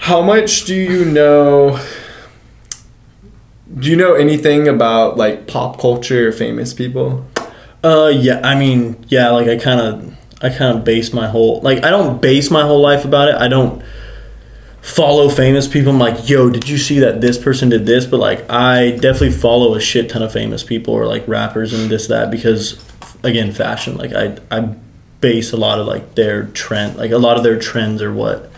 How much do you know? Do you know anything about like pop culture or famous people? Yeah. I mean, yeah. Like I kind of base my whole I don't base my whole life about it. I don't follow famous people. I'm like, yo, did you see that this person did this? But like, I definitely follow a shit ton of famous people or like rappers and this that because, again, fashion. Like I base a lot of like their trend. Like a lot of their trends are what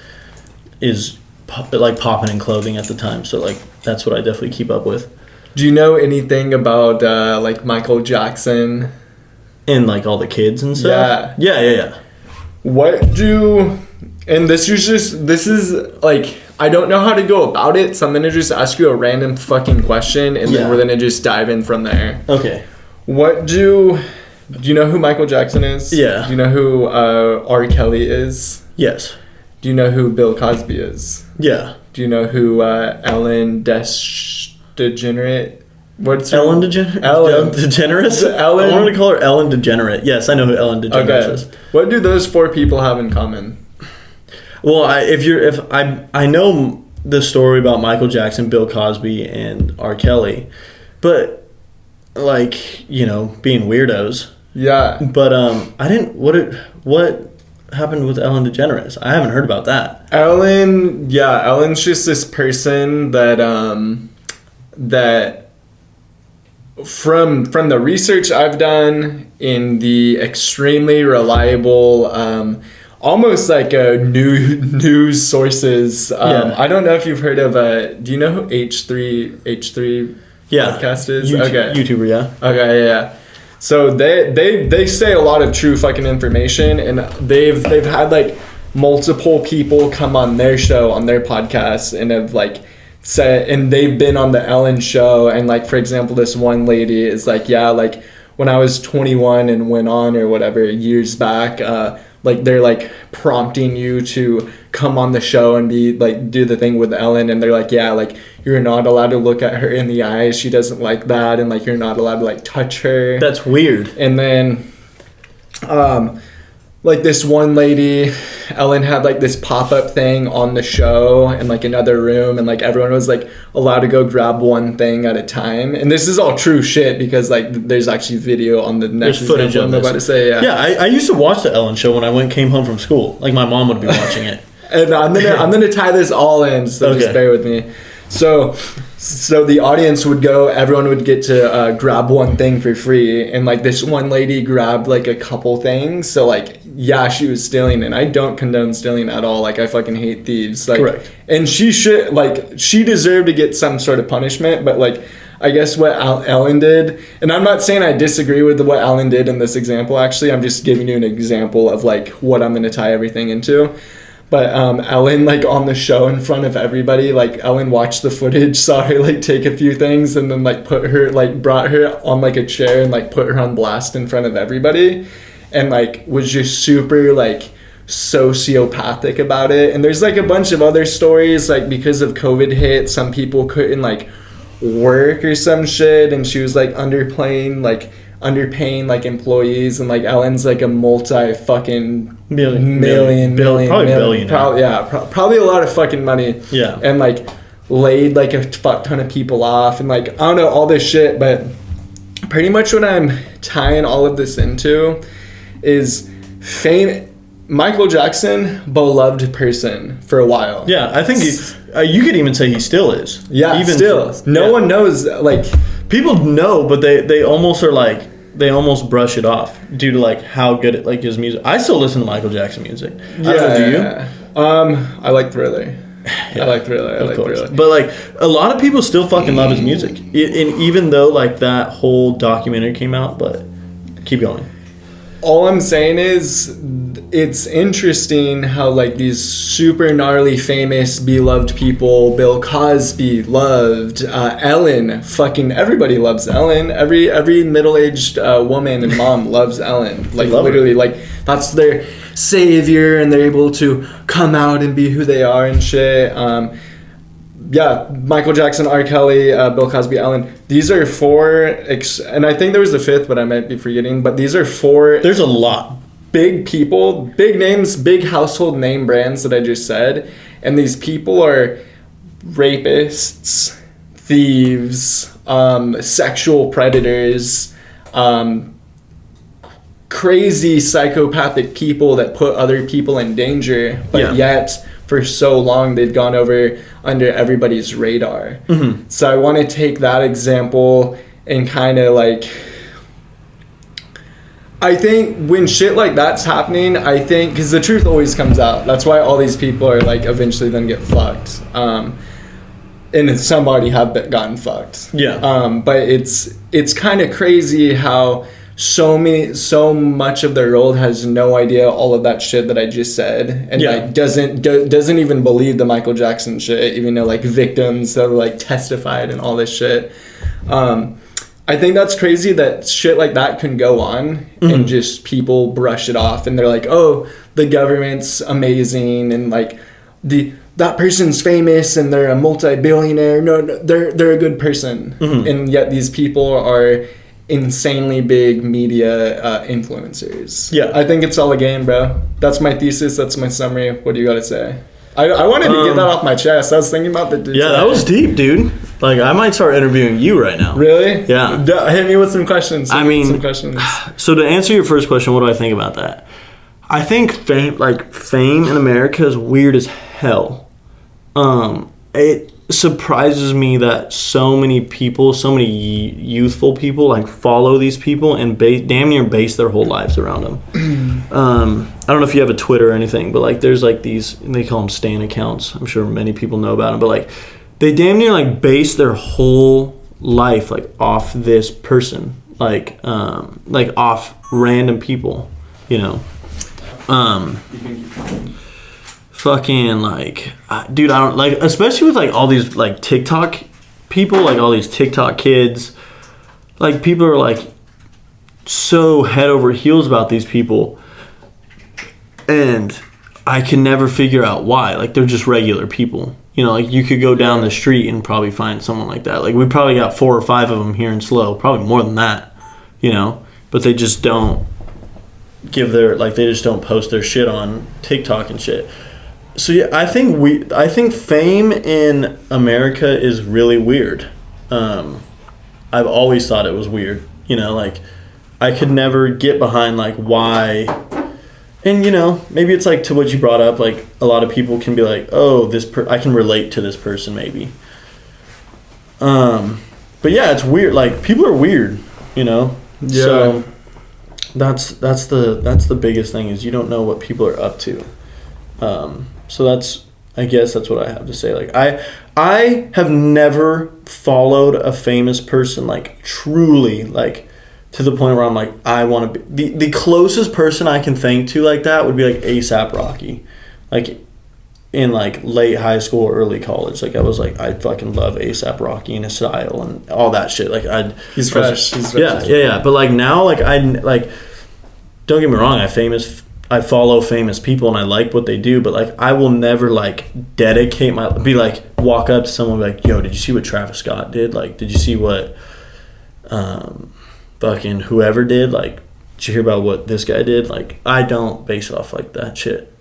is popping in clothing at the time. So like that's what I definitely keep up with. Do you know anything about like Michael Jackson and like all the kids and stuff? Yeah. And this is like, I don't know how to go about it, so I'm gonna just ask you a random fucking question and then we're gonna just dive in from there. Okay. Do you know who Michael Jackson is? Yeah. Do you know who R. Kelly is? Yes. Do you know who Bill Cosby is? Yeah. Do you know who Ellen DeGeneres? What's her Ellen DeGeneres? Ellen DeGeneres? I wanted to call her Ellen DeGenerate. Yes, I know who Ellen DeGeneres is. What do those four people have in common? Well, I know the story about Michael Jackson, Bill Cosby, and R. Kelly, but like, you know, being weirdos. Yeah. But I didn't. What happened with Ellen DeGeneres? I haven't heard about that. Ellen's just this person that from the research I've done in the extremely reliable almost like news sources. I don't know if you've heard of do you know who H3 podcast is? YouTuber, yeah. Okay, yeah. So they say a lot of true fucking information, and they've had like multiple people come on their show, on their podcast, and have like said, and they've been on the Ellen show, and like, for example, this one lady is like, yeah, like when I was 21 and went on or whatever years back, like they're like prompting you to come on the show and be like do the thing with Ellen, and they're like, yeah, like you're not allowed to look at her in the eyes, she doesn't like that, and like you're not allowed to like touch her. That's weird. And then like this one lady, Ellen had like this pop-up thing on the show in like another room, and like everyone was like allowed to go grab one thing at a time. And this is all true shit because like there's actually video on the next footage I'm about to say. I used to watch the Ellen show when I came home from school. Like my mom would be watching it. And I'm gonna tie this all in, so just bear with me. So the audience would go, everyone would get to grab one thing for free, and like this one lady grabbed like a couple things, so like, yeah, she was stealing, and I don't condone stealing at all. Like I fucking hate thieves. Like, correct. And she should, like, she deserved to get some sort of punishment, but like I guess what Ellen did, and I'm not saying I disagree with what Ellen did in this example, actually, I'm just giving you an example of like what I'm gonna tie everything into. But Ellen, like on the show in front of everybody, like Ellen watched the footage, saw her like take a few things, and then like brought her on like a chair and like put her on blast in front of everybody, and like was just super like sociopathic about it. And there's like a bunch of other stories, like because of COVID hit, some people couldn't like work or some shit, and she was like underpaying like employees, and like Ellen's like a multi fucking billion probably a lot of fucking money, and like laid like a fuck ton of people off, and like I don't know all this shit, but pretty much what I'm tying all of this into is Michael Jackson, beloved person for a while. Yeah, I think you could even say he still is. Yeah, even still. No one knows, like, people know, but they almost are like, they almost brush it off due to like how good it, like his music. I still listen to Michael Jackson music. Yeah, I don't know, do you? I like Thriller. Yeah, I like Thriller. But like a lot of people still fucking love his music, and even though like that whole documentary came out. But keep going. All I'm saying is, it's interesting how like these super gnarly, famous, beloved people, Bill Cosby loved, Ellen, fucking everybody loves Ellen. Every middle-aged woman and mom loves Ellen. Like literally, like that's their savior, and they're able to come out and be who they are and shit. Yeah, Michael Jackson, R. Kelly, Bill Cosby, Ellen. These are four, and I think there was a fifth, but I might be forgetting. But these are four. There's a lot. Big people, big names, big household name brands that I just said. And these people are rapists, thieves, sexual predators, crazy psychopathic people that put other people in danger, but yet for so long they've gone under everybody's radar. So I want to take that example and kind of like, I think when shit like that's happening, I think, because the truth always comes out. That's why all these people are like eventually then get fucked. And somebody have gotten fucked. But it's kind of crazy how so much of the world has no idea all of that shit that I just said, and like doesn't even believe the Michael Jackson shit, even though like victims that like testified and all this shit. I think that's crazy that shit like that can go on and just people brush it off and they're like, oh, the government's amazing and like that person's famous and they're a multi-billionaire. No, they're a good person. And yet these people are insanely big media influencers. I think it's all a game, bro. That's my thesis. That's my summary. What do you got to say? I wanted to get that off my chest. I was thinking about the... that was deep, dude. Like, I might start interviewing you right now. Really? Yeah. Hit me with some questions. So to answer your first question, what do I think about that? I think fame in America is weird as hell. It surprises me that so many people, so many youthful people, like follow these people and damn near base their whole lives around them. I don't know if you have a Twitter or anything, but like there's like these, they call them stan accounts. I'm sure many people know about them, but like they damn near like base their whole life like off this person, like off random people, you know. Fucking like, dude, I don't like, especially with like all these like TikTok people, like all these TikTok kids, like people are like so head over heels about these people, and I can never figure out why. Like they're just regular people, you know. Like you could go down the street and probably find someone like that. Like we probably got 4 or 5 of them here in Slow, probably more than that, you know. But they just don't give they just don't post their shit on TikTok and shit. So yeah, I think fame in America is really weird. I've always thought it was weird. You know, like I could never get behind like why. And you know, maybe it's like to what you brought up. Like a lot of people can be like, oh, I can relate to this person maybe. But yeah, it's weird. Like people are weird. You know. Yeah. So that's the biggest thing is you don't know what people are up to. So I guess that's what I have to say. Like I have never followed a famous person like truly like to the point where I'm like I want to be the closest person I can think to like that would be like A$AP Rocky, like in like late high school or early college. Like I was like I fucking love A$AP Rocky and his style and all that shit. Like he's fresh. Yeah. But like now like don't get me wrong, I follow famous people and I like what they do, but like I will never like walk up to someone and be like, yo, did you see what Travis Scott did? Like, did you see what fucking whoever did? Like, did you hear about what this guy did? Like, I don't base off like that shit.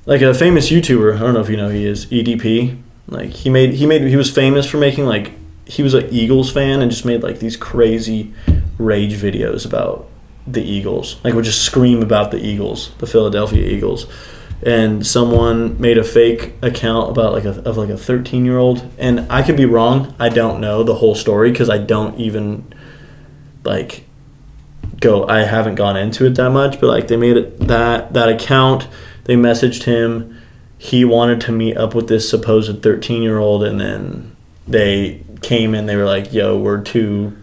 Like a famous YouTuber, I don't know if you know who he is, EDP. Like he was famous for making like, he was an Eagles fan and just made like these crazy rage videos about the Eagles, like would just scream about the Eagles, the Philadelphia Eagles, and someone made a fake account about like a 13-year-old, and I could be wrong, I don't know the whole story because I don't even like I haven't gone into it that much, but like they made it that account, they messaged him, he wanted to meet up with this supposed 13-year-old, and then they came in, they were like, yo, we're two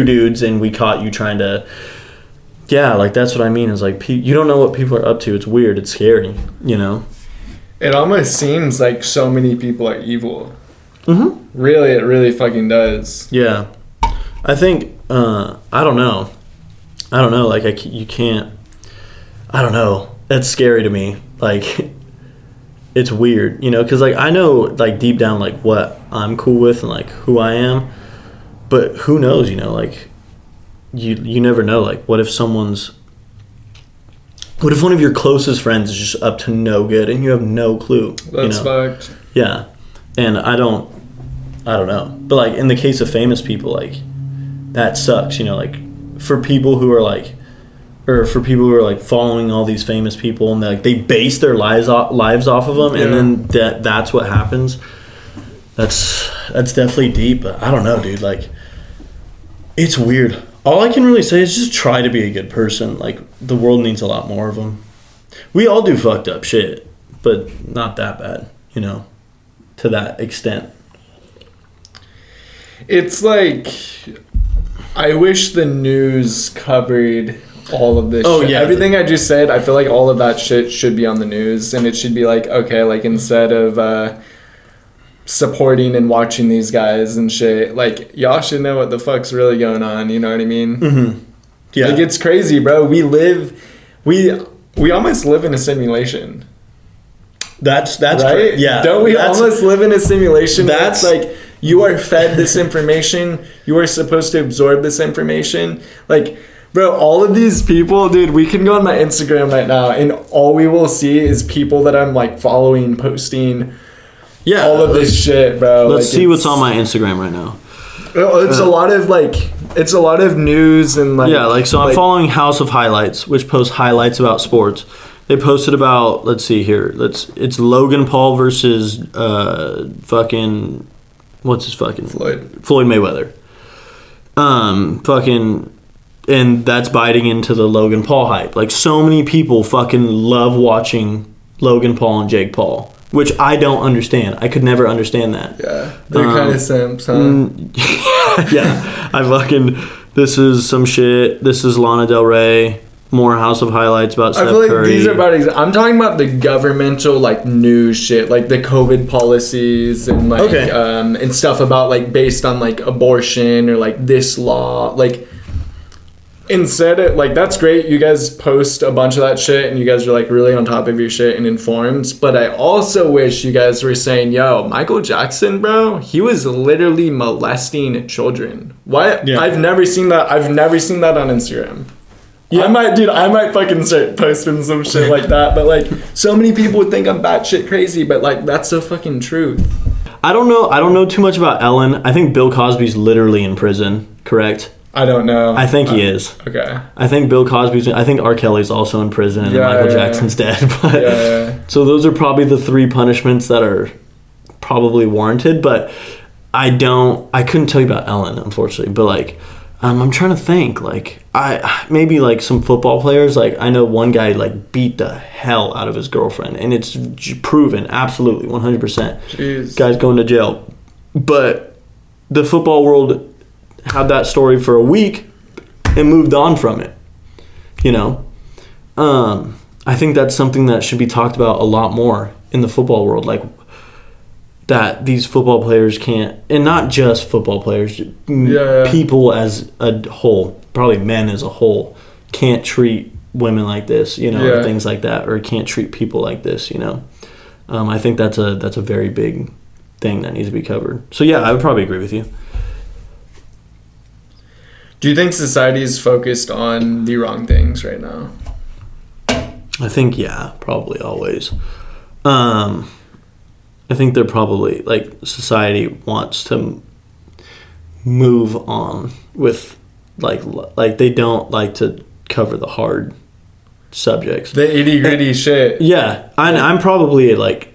dudes and we caught you trying to, yeah, like that's what I mean is like you don't know what people are up to. It's weird, it's scary, you know. It almost seems like so many people are evil. Really, it really fucking does. Yeah, I think I don't know like you can't, I don't know, that's scary to me. Like it's weird, you know, because like I know like deep down like what I'm cool with and like who I am. But who knows, you know, like, you never know. Like, what if someone's What if one of your closest friends is just up to no good and you have no clue? That's fucked. Yeah. And I don't know. But, like, in the case of famous people, like, that sucks, you know, like, for people who are, like, following all these famous people, and like they base their lives off of them, and then that's what happens. That's definitely deep, but I don't know, dude. Like, it's weird. All I can really say is just try to be a good person. Like, the world needs a lot more of them. We all do fucked up shit, but not that bad, you know, to that extent. It's like, I wish the news covered all of this shit. Everything I just said, I feel like all of that shit should be on the news, and it should be like, okay, like, instead of supporting and watching these guys and shit, like, y'all should know what the fuck's really going on, you know what I mean? Mm-hmm. Yeah. Like, it's crazy, bro. We almost live in a simulation. That's right? Yeah. Don't we almost live in a simulation? That's like, you are fed this information, you are supposed to absorb this information, like, bro, all of these people, dude, we can go on my Instagram right now, and all we will see is people that I'm, like, following, posting all of this shit, bro. Let's see what's on my Instagram right now. It's a lot of, like, it's a lot of news and, like... Yeah, like, so I'm following House of Highlights, which posts highlights about sports. They posted about, let's see here, it's Logan Paul versus what's his fucking... Floyd Mayweather. And that's biting into the Logan Paul hype. Like, so many people fucking love watching Logan Paul and Jake Paul, which I don't understand. I could never understand that. Yeah, they're kind of simps, huh? Yeah, this is some shit. This is Lana Del Rey. More House of Highlights about Steph Curry. I feel like these are about... I'm talking about the governmental, like, news shit, like the COVID policies and, like, and stuff about, like, based on, like, abortion or, like, this law, like... Instead of, like, that's great, you guys post a bunch of that shit and you guys are, like, really on top of your shit and informed, but I also wish you guys were saying, yo, Michael Jackson, bro, he was literally molesting children. What? Yeah. I've never seen that on Instagram. Yeah. I might fucking start posting some shit like that, but, like, so many people would think I'm batshit crazy, but, like, that's the fucking truth. I don't know too much about Ellen. I think Bill Cosby's literally in prison, correct? I don't know. I think he is. Okay. I think I think R. Kelly's also in prison and Michael Jackson's dead. But so those are probably the three punishments that are probably warranted. But I couldn't tell you about Ellen, unfortunately. But, like, I'm trying to think. Like, maybe, like, some football players. Like, I know one guy, like, beat the hell out of his girlfriend, and it's proven absolutely 100%. Jeez. Guy's going to jail. But the football world had that story for a week and moved on from it, you know. I think that's something that should be talked about a lot more in the football world, like that these football players can't, and not just football players, people as a whole, probably men as a whole, can't treat women like this, you know, or things like that, or can't treat people like this, you know. I think that's a very big thing that needs to be covered. So yeah, I would probably agree with you. Do you think society is focused on the wrong things right now? I think, yeah, probably always. I think they're probably, like, society wants to move on with, like they don't like to cover the hard subjects. The itty-gritty shit. Yeah. I'm probably, like,